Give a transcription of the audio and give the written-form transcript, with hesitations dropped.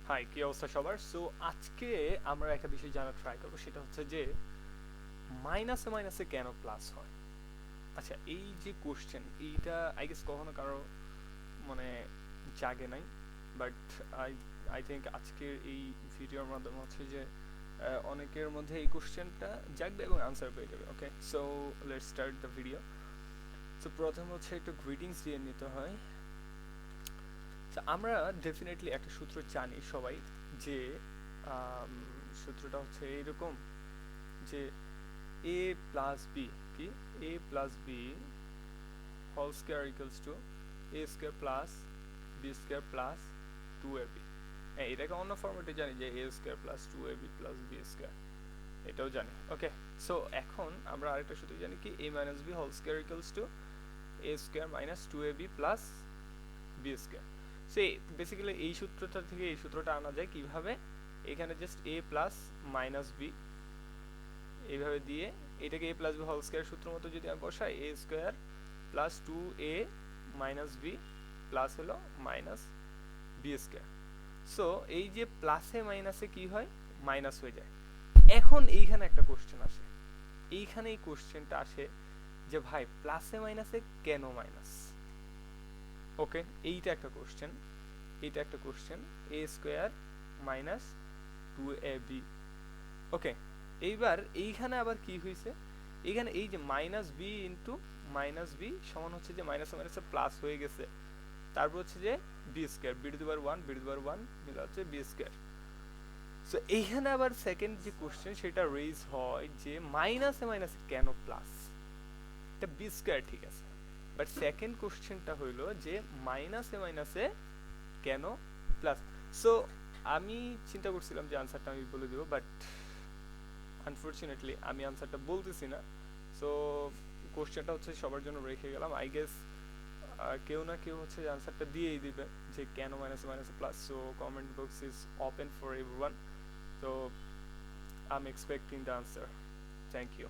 High, কি অবস্থা সবার? সো আজকে আমরা একটা বিষয় জানার ট্রাই করবো, সেটা হচ্ছে যে মাইনাসে মাইনাসে কেন প্লাস হয়। আচ্ছা, এই যে কোশ্চেন, এইটা আই গেস কখনো কারো মানে জাগে নাই, বাট আই আই থিঙ্ক আজকের এই ভিডিওর মাধ্যমে হচ্ছে যে অনেকের মধ্যে এই কোশ্চেনটা জাগবে এবং আনসার পেয়ে যাবে। Okay, so let's start the video. So প্রথম হচ্ছে একটু গ্রিটিংস দিয়ে নিতে হয়। So, আমরা ডেফিনেটলি একটা সূত্র জানি সবাই, যে আম, সূত্রটা হচ্ছে এইরকম, যে এ প্লাস বি, কি A plus B whole square equals to A square plus B square plus two A B. হ্যাঁ, এটাকে অন্য ফর্মেটে জানি যে A square plus two A B plus B square, এটাও জানি। ওকে, সো এখন আমরা আরেকটা সূত্র জানি, কি A minus B whole square equals to A square minus two A B plus B square. সে বেসিক্যালি এই সূত্রটা থেকে এই সূত্রটা আনা যায় কিভাবে, এখানে just A plus minus B এইভাবে দিয়ে এটাকে A plus B whole square সূত্র মতো যদি আমি বসাই, A square plus two A minus B plus হলো মাইনাস বি স্কোয়ার। সো এই যে প্লাসে মাইনাসে কি হয়, মাইনাস হয়ে যায়। এখন এইখানে একটা কোশ্চেন আসে, এইখানে এই কোশ্চেনটা আসে যে ভাই প্লাসে মাইনাসে কেন মাইনাস। ওকে, এইটা একটা কোশ্চেন, এইটা একটা question. A square minus two A B. Okay, এইবার এইখানে আবার কি হয়েছে, এইখানে এই যে minus B into minus B সমান হচ্ছে যে মাইনাসে মাইনাসে প্লাস হয়ে গেছে, তারপর হচ্ছে যে B square, B to the power one, B to the power one মিলা হচ্ছে বি স্কোয়ার। সো এইখানে আবার সেকেন্ড যে কোশ্চেন সেটা রেজ হয় যে মাইনাসে মাইনাসে কেন প্লাস, এটা বি স্কোয়ার ঠিক আছে, বাট সেকেন্ড কোশ্চেনটা হইলো যে মাইনাসে মাইনাসে কেন প্লাস। সো আমি চিন্তা করছিলাম যে আনসারটা আমি বলে দেবো, বাট আনফর্চুনেটলি আমি আনসারটা বলতেছি না। সো কোশ্চেনটা হচ্ছে সবার জন্য রেখে গেলাম, আই গেস কেউ না কেউ হচ্ছে আনসারটা দিয়েই দিবে যে কেন minus minus plus. So comment box is open for everyone, so I am expecting the answer. Thank you.